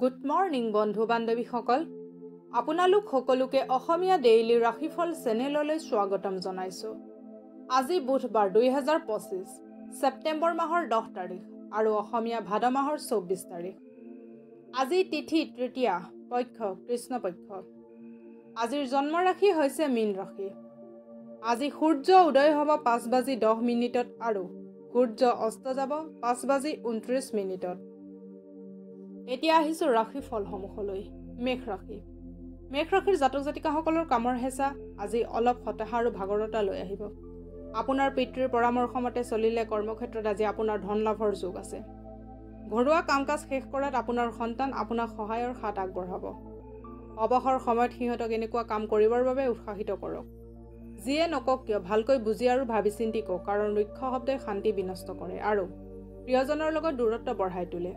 Good morning বন্ধু বান্ধৱীসকল, আপোনালোক সকলোকে অসমীয়া ডেইলি ৰাশিফল চেনেললৈ স্বাগতম জনাইছোঁ। আজি বুধবাৰ 2025 ছেপ্টেম্বৰ মাহৰ 10 তাৰিখ আৰু অসমীয়া ভাদ মাহৰ 24 তাৰিখ। আজি তিথি তৃতীয়া, পক্ষ কৃষ্ণপক্ষ। আজিৰ জন্ম ৰাশি হৈছে মীন ৰাশি। আজি সূৰ্য উদয় হ'ব 5:10 আৰু সূৰ্য অস্ত যাব 5:29। এতিয়া আহিছোঁ ৰাশিফলসমূহলৈ। মেঘ ৰাশি। মেঘ ৰাশিৰ জাতক জাতিকাসকলৰ কামৰ হেঁচা আজি অলপ হতাশা আৰু ভাগৰতা লৈ আহিব। আপোনাৰ পিতৃৰ পৰামৰ্শ মতে চলিলে কৰ্মক্ষেত্ৰত আজি আপোনাৰ ধন লাভৰ যোগ আছে। ঘৰুৱা কাম কাজ শেষ কৰাত আপোনাৰ সন্তান আপোনাক সহায়ৰ হাত আগবঢ়াব। অৱসৰ সময়ত সিহঁতক এনেকুৱা কাম কৰিবৰ বাবে উৎসাহিত কৰক। যিয়ে নকওক কিয় ভালকৈ বুজি আৰু ভাবি চিন্তি কওক, কাৰণ ৰুক্ষ শব্দই শান্তি বিনষ্ট কৰে আৰু প্ৰিয়জনৰ লগত দূৰত্ব বঢ়াই তোলে।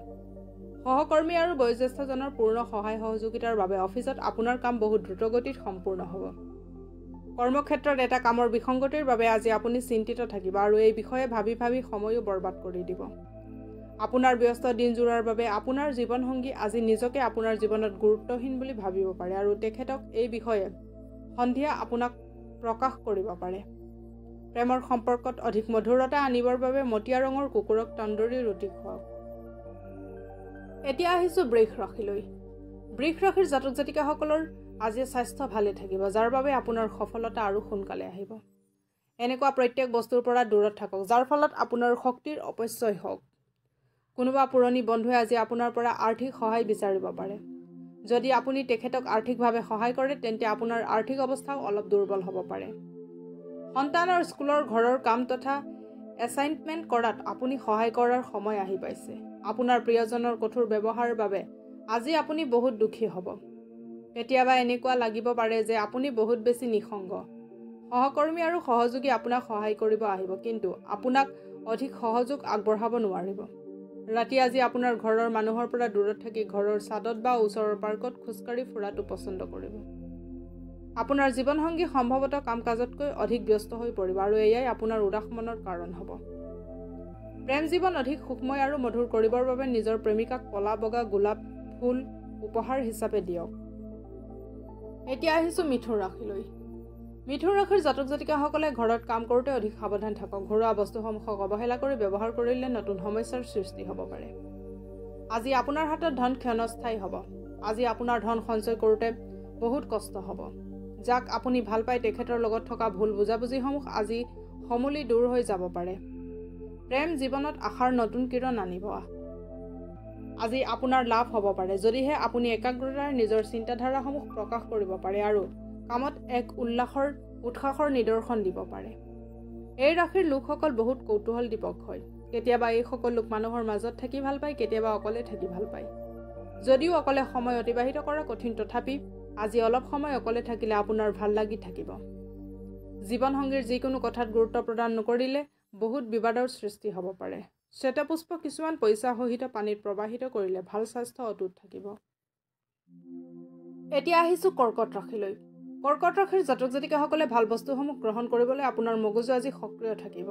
সহকৰ্মী আৰু বয়োজ্যেষ্ঠজনৰ পূৰ্ণ সহায় সহযোগিতাৰ বাবে অফিচত আপোনাৰ কাম বহুত দ্ৰুতগতিত সম্পূৰ্ণ হ'ব। কৰ্মক্ষেত্ৰত এটা কামৰ বিসংগতিৰ বাবে আজি আপুনি চিন্তিত থাকিব আৰু এই বিষয়ে ভাবি ভাবি সময়ো বৰবাদ কৰি দিব। আপোনাৰ ব্যস্ত দিনজোৰাৰ বাবে আপোনাৰ জীৱনসংগী আজি নিজকে আপোনাৰ জীৱনত গুৰুত্বহীন বুলি ভাবিব পাৰে আৰু তেখেতক এই বিষয়ে সন্ধিয়া আপোনাক প্ৰকাশ কৰিব পাৰে। প্ৰেমৰ সম্পৰ্কত অধিক মধুৰতা আনিবৰ বাবে মটীয়া ৰঙৰ কুকুৰক তন্দুৰী ৰুটি খুৱাওক। এতিয়া আহিছোঁ বৃষ ৰাশিলৈ। বৃষ ৰাশিৰ জাতক জাতিকাসকলৰ আজি স্বাস্থ্য ভালে থাকিব, যাৰ বাবে আপোনাৰ সফলতা আৰু সোনকালে আহিব। এনেকুৱা প্ৰত্যেক বস্তুৰ পৰা দূৰত থাকক যাৰ ফলত আপোনাৰ শক্তিৰ অপচয় হওক। কোনোবা পুৰণি বন্ধুৱে আজি আপোনাৰ পৰা আৰ্থিক সহায় বিচাৰিব পাৰে। যদি আপুনি তেখেতক আৰ্থিকভাৱে সহায় কৰে তেন্তে আপোনাৰ আৰ্থিক অৱস্থাও অলপ দুৰ্বল হ'ব পাৰে। সন্তানৰ স্কুলৰ ঘৰৰ কাম তথা এছাইনমেণ্ট কৰাত আপুনি সহায় কৰাৰ সময় আহি পাইছে। আপোনাৰ প্ৰিয়জনৰ কঠোৰ ব্যৱহাৰৰ বাবে আজি আপুনি বহুত দুখী হ'ব। কেতিয়াবা এনেকুৱা লাগিব পাৰে যে আপুনি বহুত বেছি নিঃসংগ। সহকৰ্মী আৰু সহযোগী আপোনাক সহায় কৰিব আহিব, কিন্তু আপোনাক অধিক সহযোগ আগবঢ়াব নোৱাৰিব। ৰাতি আজি আপোনাৰ ঘৰৰ মানুহৰ পৰা দূৰত থাকি ঘৰৰ ছাদত বা ওচৰৰ পাৰ্কত খোজকাঢ়ি ফুৰাটো পচন্দ কৰিব। আপোনাৰ জীৱনসংগী সম্ভৱতঃ কাম কাজতকৈ অধিক ব্যস্ত হৈ পৰিব আৰু এয়াই আপোনাৰ উদাস মনৰ কাৰণ হ'ব। প্ৰেম জীৱন অধিক সুখময় আৰু মধুৰ কৰিবৰ বাবে নিজৰ প্ৰেমিকাক কলা বগা গোলাপ ফুল উপহাৰ হিচাপে দিয়ক। এতিয়া আহিছোঁ মিথুন ৰাশিলৈ। মিথুন ৰাশিৰ জাতক জাতিকাসকলে ঘৰত কাম কৰোঁতে অধিক সাৱধান থাকক। ঘৰুৱা বস্তুসমূহক অৱহেলা কৰি ব্যৱহাৰ কৰিলে নতুন সমস্যাৰ সৃষ্টি হ'ব পাৰে। আজি আপোনাৰ হাতত ধন ক্ষণস্থায়ী হ'ব। আজি আপোনাৰ ধন সঞ্চয় কৰোঁতে বহুত কষ্ট হ'ব। যাক আপুনি ভাল পায় তেখেতৰ লগত থকা ভুল বুজাবুজিসমূহ আজি সমূলি দূৰ হৈ যাব পাৰে। প্ৰেম জীৱনত আশাৰ নতুন কিৰণ আনিব। আজি আপোনাৰ লাভ হ'ব পাৰে যদিহে আপুনি একাগ্ৰতাৰে নিজৰ চিন্তাধাৰাসমূহ প্ৰকাশ কৰিব পাৰে আৰু কামত এক উৎসাহৰ নিদৰ্শন দিব পাৰে। এই ৰাশিৰ লোকসকল বহুত কৌতূহল দীপক হয়। কেতিয়াবা এইসকল লোক মানুহৰ মাজত থাকি ভাল পায়, কেতিয়াবা অকলে থাকি ভাল পায়। যদিও অকলে সময় অতিবাহিত কৰা কঠিন, তথাপি আজি অলপ সময় অকলে থাকিলে আপোনাৰ ভাল লাগি থাকিব। জীৱনসংগীৰ যিকোনো কথাত গুৰুত্ব প্ৰদান নকৰিলে বহুত বিবাদৰ সৃষ্টি হ'ব পাৰে। শ্বেতপুষ্প কিছুমান পইচা সহিত পানীত প্ৰবাহিত কৰিলে ভাল স্বাস্থ্য অটুট থাকিব। এতিয়া আহিছোঁ কৰ্কট ৰাশিলৈ। কৰ্কট ৰাশিৰ জাতক জাতিকাসকলে ভাল বস্তুসমূহ গ্ৰহণ কৰিবলৈ আপোনাৰ মগজু আজি সক্ৰিয় থাকিব।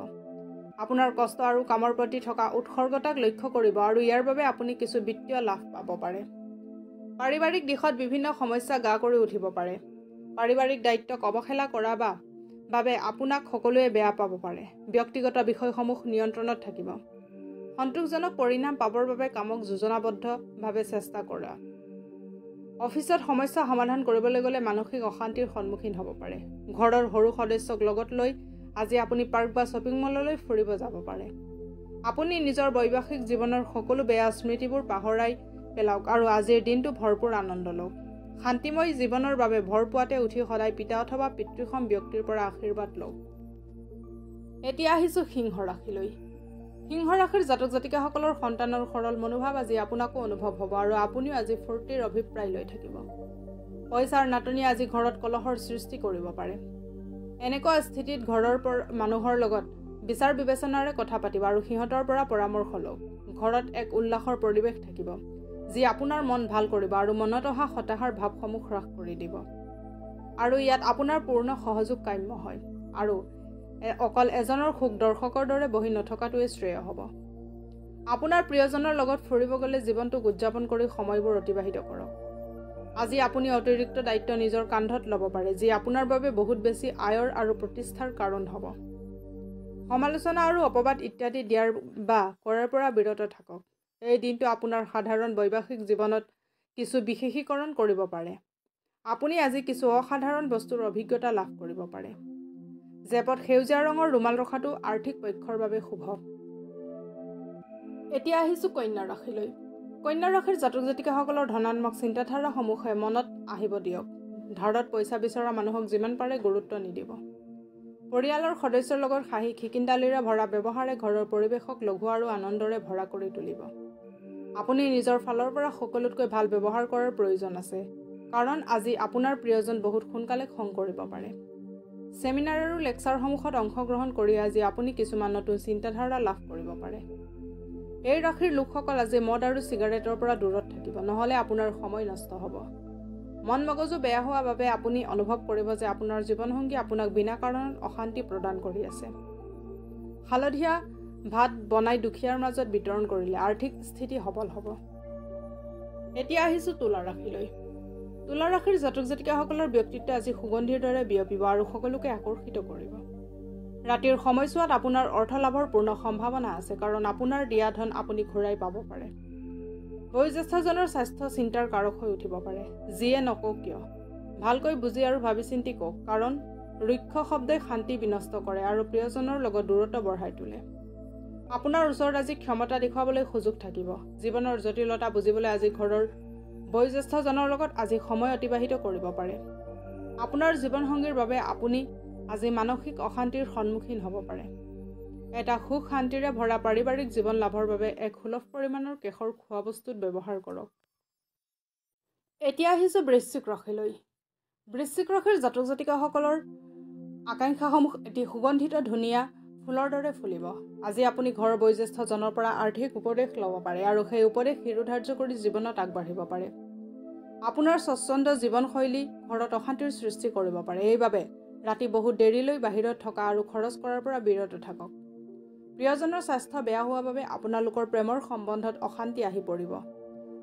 আপোনাৰ কষ্ট আৰু কামৰ প্ৰতি থকা উৎসৰ্গতাক লক্ষ্য কৰিব আৰু ইয়াৰ বাবে আপুনি কিছু বিত্তীয় লাভ পাব পাৰে। পাৰিবাৰিক দিশত বিভিন্ন সমস্যা গা কৰি উঠিব পাৰে। পাৰিবাৰিক দায়িত্বক অৱহেলা কৰা বাবে আপোনাক সকলোৱে বেয়া পাব পাৰে। ব্যক্তিগত বিষয়সমূহ নিয়ন্ত্ৰণত থাকিব। সন্তোষজনক পৰিণাম পাবৰ বাবে কামক যোজনাবদ্ধভাৱে চেষ্টা কৰা। অফিচত সমস্যা সমাধান কৰিবলৈ গ'লে মানসিক অশান্তিৰ সন্মুখীন হ'ব পাৰে। ঘৰৰ সৰু সদস্যক লগত লৈ আজি আপুনি পাৰ্ক বা শ্বপিং মললৈ ফুৰিব যাব পাৰে। আপুনি নিজৰ বৈবাহিক জীৱনৰ সকলো বেয়া স্মৃতিবোৰ পাহৰাই পেলাওক আৰু আজিৰ দিনটো ভৰপূৰ আনন্দ লওক। শান্তিময় জীৱনৰ বাবে ভৰ পুৱাতে উঠি সদায় পিতা অথবা পিতৃসম ব্যক্তিৰ পৰা আশীৰ্বাদ লওক। এতিয়া আহিছোঁ সিংহ ৰাশিলৈ। সিংহ ৰাশিৰ জাতক জাতিকাসকলৰ সন্তানৰ সৰল মনোভাৱ আজি আপোনাকো অনুভৱ হ'ব আৰু আপুনিও আজি ফূৰ্তিৰ অভিপ্ৰায় লৈ থাকিব। পইচাৰ নাটনিয়ে আজি ঘৰত কলহৰ সৃষ্টি কৰিব পাৰে। এনেকুৱা স্থিতিত ঘৰৰ মানুহৰ লগত বিচাৰ বিবেচনাৰে কথা পাতিব আৰু সিহঁতৰ পৰা পৰামৰ্শ লওক। ঘৰত এক উল্লাসৰ পৰিৱেশ থাকিব যি আপোনাৰ মন ভাল কৰিব আৰু মনত অহা হতাশাৰ ভাৱসমূহ হ্ৰাস কৰি দিব। আৰু ইয়াত আপোনাৰ পূৰ্ণ সহযোগ কাম্য হয় আৰু অকল এজনৰ সুখ দৰ্শকৰ দৰে বহি নথকাটোৱে শ্ৰেয় হ'ব। আপোনাৰ প্ৰিয়জনৰ লগত ফুৰিব গ'লে জীৱনটোক উদযাপন কৰি সময়বোৰ অতিবাহিত কৰক। আজি আপুনি অতিৰিক্ত দায়িত্ব নিজৰ কান্ধত ল'ব পাৰে, যি আপোনাৰ বাবে বহুত বেছি আয়ৰ আৰু প্ৰতিষ্ঠাৰ কাৰণ হ'ব। সমালোচনা আৰু অপবাদ ইত্যাদি দিয়াৰ বা কৰাৰ পৰা বিৰত থাকক। এই দিনটো আপোনাৰ সাধাৰণ বৈবাহিক জীৱনত কিছু বিশেষীকৰণ কৰিব পাৰে। আপুনি আজি কিছু অসাধাৰণ বস্তুৰ অভিজ্ঞতা লাভ কৰিব পাৰে। জেপত সেউজীয়া ৰঙৰ ৰুমাল ৰখাটো আৰ্থিক পক্ষৰ বাবে শুভ। এতিয়া আহিছোঁ কন্যা ৰাশিলৈ। কন্যা ৰাশিৰ জাতক জাতিকাসকলৰ ধনাত্মক চিন্তাধাৰাসমূহে মনত আহিব দিয়ক। ধাৰত পইচা বিচৰা মানুহক যিমান পাৰে গুৰুত্ব নিদিব। পৰিয়ালৰ সদস্যৰ লগত হাঁহি খিকিন্দালিৰে ভৰা ব্যৱহাৰে ঘৰৰ পৰিৱেশক লঘু আৰু আনন্দৰে ভৰা কৰি তুলিব। আপুনি নিজৰ ফালৰ পৰা সকলোতকৈ ভাল ব্যৱহাৰ কৰাৰ প্ৰয়োজন আছে, কাৰণ আজি আপোনাৰ প্ৰিয়জন বহুত সোনকালে খং কৰিব পাৰে। ছেমিনাৰ আৰু লেকচাৰসমূহত অংশগ্ৰহণ কৰি আজি আপুনি কিছুমান নতুন চিন্তাধাৰা লাভ কৰিব পাৰে। এই ৰাশিৰ লোকসকল আজি মদ আৰু চিগাৰেটৰ পৰা দূৰত থাকিব, নহ'লে আপোনাৰ সময় নষ্ট হ'ব। মন মগজু বেয়া হোৱা বাবে আপুনি অনুভৱ কৰিব যে আপোনাৰ জীৱনসংগী আপোনাক বিনা কাৰণত অশান্তি প্ৰদান কৰি আছে। হালধীয়া ভাত বনাই দুখীয়াৰ মাজত বিতৰণ কৰিলে আৰ্থিক স্থিতি সবল হ'ব। এতিয়া আহিছোঁ তুলা ৰাশিলৈ। তুলা ৰাশিৰ জাতক জাতিকাসকলৰ ব্যক্তিত্ব আজি সুগন্ধিৰ দৰে বিয়পিব আৰু সকলোকে আকৰ্ষিত কৰিব। ৰাতিৰ সময়ছোৱাত আপোনাৰ অৰ্থ লাভৰ পূৰ্ণ সম্ভাৱনা আছে, কাৰণ আপোনাৰ দিয়া ধন আপুনি ঘূৰাই পাব পাৰে। বয়োজ্যেষ্ঠজনৰ স্বাস্থ্য চিন্তাৰ কাৰক হৈ উঠিব পাৰে। যিয়ে নকওক কিয় ভালকৈ বুজি আৰু ভাবি চিন্তি কওক, কাৰণ ৰুক্ষ শব্দই শান্তি বিনষ্ট কৰে আৰু প্ৰিয়জনৰ লগত দূৰত্ব বঢ়াই তোলে। আপোনাৰ ওচৰত আজি ক্ষমতা দেখুৱাবলৈ সুযোগ থাকিব। জীৱনৰ জটিলতা বুজিবলৈ আজি ঘৰৰ বয়োজ্যেষ্ঠজনৰ লগত আজি সময় অতিবাহিত কৰিব পাৰে। আপোনাৰ জীৱনসংগীৰ বাবে আপুনি আজি মানসিক অশান্তিৰ সন্মুখীন হ'ব পাৰে। এটা সুখ শান্তিৰে ভৰা পাৰিবাৰিক জীৱন লাভৰ বাবে এক সুলভ পৰিমাণৰ কেশৰ খোৱা বস্তুত ব্যৱহাৰ কৰক। এতিয়া আহিছোঁ বৃশ্চিক ৰাশিলৈ। বৃশ্চিক ৰাশিৰ জাতক জাতিকাসকলৰ আকাংক্ষাসমূহ এটি সুগন্ধিত ধুনীয়া ফুলৰ দৰে ফুলিব। আজি আপুনি ঘৰৰ বয়োজ্যেষ্ঠজনৰ পৰা আৰ্থিক উপদেশ ল'ব পাৰে আৰু সেই উপদেশ শিৰোধাৰ্য কৰি জীৱনত আগবাঢ়িব পাৰে। আপোনাৰ স্বচ্ছন্দ জীৱনশৈলী ঘৰত অশান্তিৰ সৃষ্টি কৰিব পাৰে। এইবাবে ৰাতি বহুত দেৰিলৈ বাহিৰত থকা আৰু খৰচ কৰাৰ পৰা বিৰত থাকক। প্ৰিয়জনৰ স্বাস্থ্য বেয়া হোৱা বাবে আপোনালোকৰ প্ৰেমৰ সম্বন্ধত অশান্তি আহি পৰিব।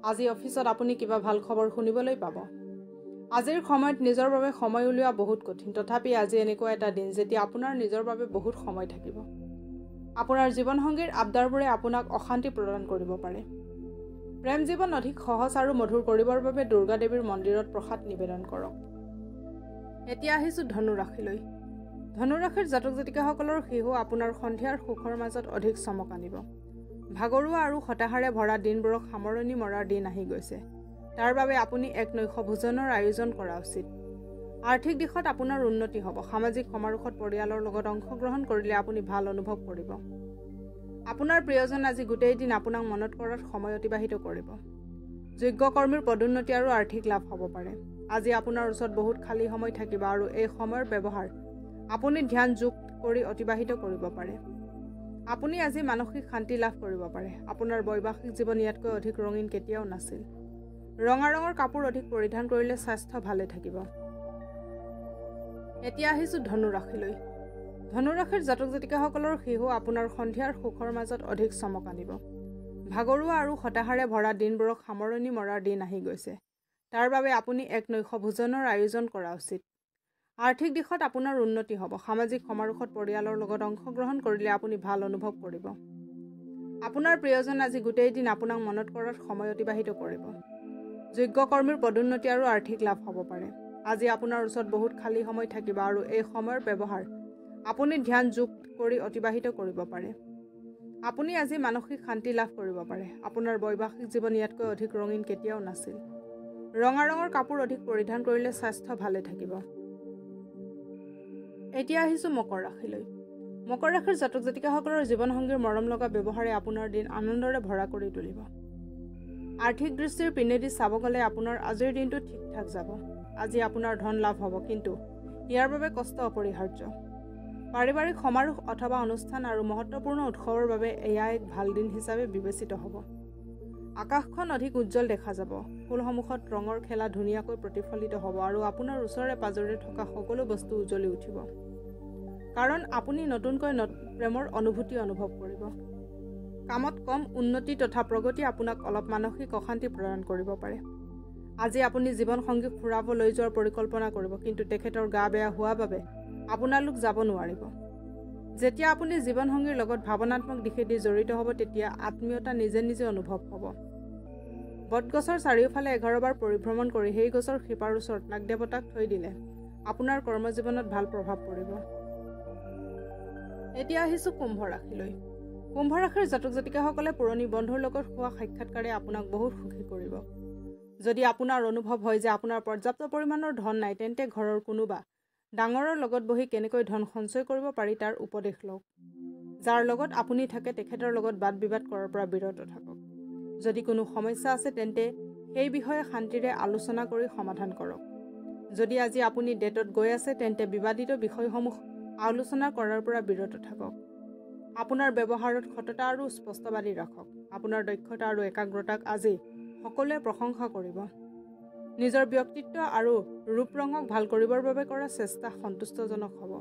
আজি অফিচত আপুনি কিবা ভাল খবৰ শুনিবলৈ পাব। আজিৰ সময়ত নিজৰ বাবে সময় উলিওৱা বহুত কঠিন, তথাপি আজি এনেকুৱা এটা দিন যেতিয়া আপোনাৰ নিজৰ বাবে বহুত সময় থাকিব। আপোনাৰ জীৱনসংগীৰ আবদাৰবোৰে আপোনাক অশান্তি প্ৰদান কৰিব পাৰে। প্ৰেম জীৱন অধিক সহজ আৰু মধুৰ কৰিবৰ বাবে দুৰ্গা দেৱীৰ মন্দিৰত প্ৰসাদ নিবেদন কৰক। এতিয়া আহিছোঁ ধনু ৰাশিলৈ। ধনু ৰাশিৰ জাতক জাতিকাসকলৰ শিশু আপোনাৰ সন্ধিয়াৰ সুখৰ মাজত অধিক চমক আনিব। ভাগৰুৱা আৰু হতাশাৰে ভৰা দিনবোৰক সামৰণি মৰাৰ দিন আহি গৈছে। তাৰ বাবে আপুনি এক নৈশ ভোজনৰ আয়োজন কৰা উচিত। আৰ্থিক দিশত আপোনাৰ উন্নতি হ'ব। সামাজিক সমাৰোহত পৰিয়ালৰ লগত অংশগ্ৰহণ কৰিলে আপুনি ভাল অনুভৱ কৰিব। আপোনাৰ প্ৰিয়জন আজি গোটেই দিন আপোনাক মনত কৰাত সময় অতিবাহিত কৰিব। যোগ্য কৰ্মীৰ পদোন্নতি আৰু আৰ্থিক লাভ হ'ব পাৰে। আজি আপোনাৰ ওচৰত বহুত খালী সময় থাকিব আৰু এই সময়ৰ ব্যৱহাৰ আপুনি ধ্যান যোগ কৰি অতিবাহিত কৰিব পাৰে। আপুনি আজি মানসিক শান্তি লাভ কৰিব পাৰে। আপোনাৰ বৈবাহিক জীৱন ইয়াতকৈ অধিক ৰঙীন কেতিয়াও নাছিল। ৰঙা ৰঙৰ কাপোৰ অধিক পৰিধান কৰিলে স্বাস্থ্য ভালে থাকিব। এতিয়া আহিছোঁ ধনু ৰাশিলৈ। ধনু ৰাশিৰ জাতক জাতিকাসকলৰ শিশু আপোনাৰ সন্ধিয়াৰ সুখৰ মাজত অধিক চমক আনিব। ভাগৰুৱা আৰু হতাশাৰে ভৰা দিনবোৰক সামৰণি মৰাৰ দিন আহি গৈছে। তাৰ বাবে আপুনি এক নৈশ ভোজনৰ আয়োজন কৰা উচিত। আৰ্থিক দিশত আপোনাৰ উন্নতি হ'ব। সামাজিক সমাৰোহত পৰিয়ালৰ লগত অংশগ্ৰহণ কৰিলে আপুনি ভাল অনুভৱ কৰিব। আপোনাৰ প্ৰিয়জন আজি গোটেই দিন আপোনাক মনত কৰাত সময় অতিবাহিত কৰিব। যোগ্য কৰ্মীৰ পদোন্নতি আৰু আৰ্থিক লাভ হ'ব পাৰে। আজি আপোনাৰ ওচৰত বহুত খালী সময় থাকিব আৰু এই সময়ৰ ব্যৱহাৰ আপুনি ধ্যান যোগ কৰি অতিবাহিত কৰিব পাৰে। আপুনি আজি মানসিক শান্তি লাভ কৰিব পাৰে। আপোনাৰ বৈবাহিক জীৱন ইয়াতকৈ অধিক ৰঙীন কেতিয়াও নাছিল। ৰঙা ৰঙৰ কাপোৰ অধিক পৰিধান কৰিলে স্বাস্থ্য ভালে থাকিব। এতিয়া আহিছোঁ মকৰ ৰাশিলৈ। মকৰ ৰাশিৰ জাতক জাতিকাসকলৰ জীৱনসংগীৰ মৰম লগা ব্যৱহাৰে আপোনাৰ দিন আনন্দৰে ভৰা কৰি তুলিব। আৰ্থিক দৃষ্টিৰ পিনেদি চাব গ'লে আপোনাৰ আজিৰ দিনটো ঠিক ঠাক যাব। আজি আপোনাৰ ধন লাভ হ'ব, কিন্তু ইয়াৰ বাবে কষ্ট অপৰিহাৰ্য। পাৰিবাৰিক সমাৰোহ অথবা অনুষ্ঠান আৰু মহত্বপূৰ্ণ উৎসৱৰ বাবে এয়া এক ভাল দিন হিচাপে বিবেচিত হ'ব। আকাশখন অধিক উজ্জ্বল দেখা যাব। ফুলসমূহত ৰঙৰ খেলা ধুনীয়াকৈ প্ৰতিফলিত হ'ব আৰু আপোনাৰ ওচৰে পাজৰে থকা সকলো বস্তু উজ্বলি উঠিব, কাৰণ আপুনি নতুনকৈ প্ৰেমৰ অনুভূতি অনুভৱ কৰিব। কামত কম উন্নতি তথা প্ৰগতি আপোনাক অলপ মানসিক অশান্তি প্ৰদান কৰিব পাৰে। আজি আপুনি জীৱনসংগীক ফুৰাব লৈ যোৱাৰ পৰিকল্পনা কৰিব, কিন্তু তেখেতৰ গা বেয়া হোৱা বাবে আপোনালোক যাব নোৱাৰিব। যেতিয়া আপুনি জীৱনসংগীৰ লগত ভাৱনাত্মক দিশেদি জড়িত হ'ব, তেতিয়া আত্মীয়তা নিজে নিজে অনুভৱ হ'ব। বটগছৰ চাৰিওফালে 11 বাৰ পৰিভ্ৰমণ কৰি সেই গছৰ শিপাৰ ওচৰত নাগদেৱতাক থৈ দিলে আপোনাৰ কৰ্মজীৱনত ভাল প্ৰভাৱ পৰিব। এতিয়া আহিছোঁ কুম্ভ ৰাশিলৈ। কুম্ভ ৰাশিৰ জাতক জাতিকাসকলে পুৰণি বন্ধুৰ লগত হোৱা সাক্ষাৎকাৰে আপোনাক বহুত সুখী কৰিব। যদি আপোনাৰ অনুভৱ হয় যে আপোনাৰ পৰ্যাপ্ত পৰিমাণৰ ধন নাই, তেন্তে ঘৰৰ কোনোবা ডাঙৰৰ লগত বহি কেনেকৈ ধন সঞ্চয় কৰিব পাৰি তাৰ উপদেশ লওক। যাৰ লগত আপুনি থাকে তেখেতৰ লগত বাদ বিবাদ কৰাৰ পৰা বিৰত থাকক। যদি কোনো সমস্যা আছে তেন্তে সেই বিষয়ে শান্তিৰে আলোচনা কৰি সমাধান কৰক। যদি আজি আপুনি ডেটত গৈ আছে তেন্তে বিবাদিত বিষয়সমূহ আলোচনা কৰাৰ পৰা বিৰত থাকক। আপোনাৰ ব্যৱহাৰত সততা আৰু স্পষ্টবাদী ৰাখক। আপোনাৰ দক্ষতা আৰু একাগ্ৰতাক আজি সকলোৱে প্ৰশংসা কৰিব। নিজৰ ব্যক্তিত্ব আৰু ৰূপ ৰঙক ভাল কৰিবৰ বাবে কৰা চেষ্টা সন্তুষ্টজনক হ'ব।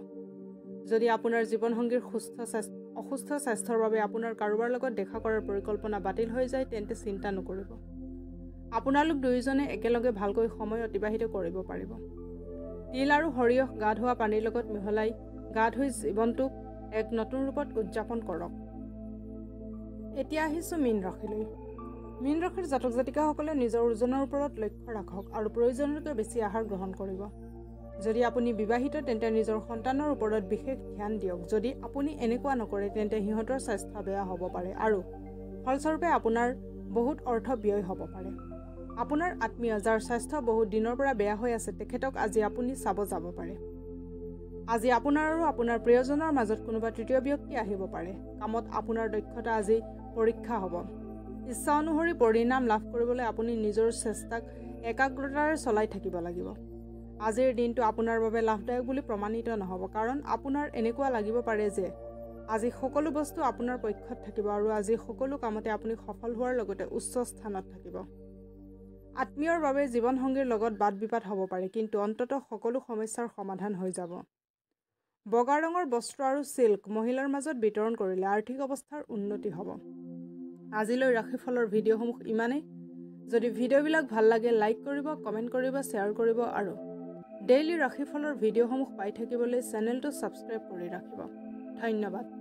যদি আপোনাৰ জীৱনসংগীৰ অসুস্থ স্বাস্থ্যৰ বাবে আপোনাৰ কাৰোবাৰ লগত দেখা কৰাৰ পৰিকল্পনা বাতিল হৈ যায়, তেন্তে চিন্তা নকৰিব। আপোনালোক দুয়োজনে একেলগে ভালকৈ সময় অতিবাহিত কৰিব পাৰিব। তিল আৰু সৰিয়হ গা ধোৱা পানীৰ লগত মিহলাই গা ধুই জীৱনটোক এক নতুন ৰূপত উদযাপন কৰক। এতিয়া আহিছোঁ মীন ৰাশিলৈ। মীন ৰাশিৰ জাতক জাতিকাসকলে নিজৰ ওজনৰ ওপৰত লক্ষ্য ৰাখক আৰু প্ৰয়োজনতকৈ বেছি আহাৰ গ্ৰহণ কৰিব। যদি আপুনি বিবাহিত তেন্তে নিজৰ সন্তানৰ ওপৰত বিশেষ ধ্যান দিয়ক। যদি আপুনি এনেকুৱা নকৰে তেন্তে সিহঁতৰ স্বাস্থ্য বেয়া হ'ব পাৰে আৰু ফলস্বৰূপে আপোনাৰ বহুত অৰ্থ ব্যয় হ'ব পাৰে। আপোনাৰ আত্মীয় যাৰ স্বাস্থ্য বহুত দিনৰ পৰা বেয়া হৈ আছে, তেখেতক আজি আপুনি চাব যাব পাৰে। আজি আপোনাৰ আৰু আপোনাৰ প্ৰিয়জনৰ মাজত কোনোবা তৃতীয় ব্যক্তি আহিব পাৰে। কামত আপোনাৰ দক্ষতা আজি পৰীক্ষা হ'ব। ইচ্ছা অনুসৰি পৰিণাম লাভ কৰিবলৈ আপুনি নিজৰ চেষ্টাক একাগ্ৰতাৰে চলাই থাকিব লাগিব। আজিৰ দিনটো আপোনাৰ বাবে লাভদায়ক বুলি প্ৰমাণিত নহ'ব, কাৰণ আপোনাৰ এনেকুৱা লাগিব পাৰে যে আজি সকলো বস্তু আপোনাৰ পক্ষত থাকিব আৰু আজি সকলো কামতে আপুনি সফল হোৱাৰ লগতে উচ্চ স্থানত থাকিব। আত্মীয়ৰ বাবে জীৱনসংগীৰ লগত বাদ বিবাদ হ'ব পাৰে, কিন্তু অন্ততঃ সকলো সমস্যাৰ সমাধান হৈ যাব। বগা ৰঙৰ বস্ত্ৰ আৰু চিল্ক মহিলাৰ মাজত বিতৰণ কৰিলে আৰ্থিক অৱস্থাৰ উন্নতি হ'ব। আজিলৈ ৰাশিফলৰ ভিডিঅ'সমূহ ইমানেই। যদি ভিডিঅ'বিলাক ভাল লাগে লাইক কৰিব, কমেণ্ট কৰিব, শ্বেয়াৰ কৰিব আৰু ডেইলি ৰাশিফলৰ ভিডিঅ'সমূহ পাই থাকিবলৈ চেনেলটো ছাবস্ক্ৰাইব কৰি ৰাখিব। ধন্যবাদ।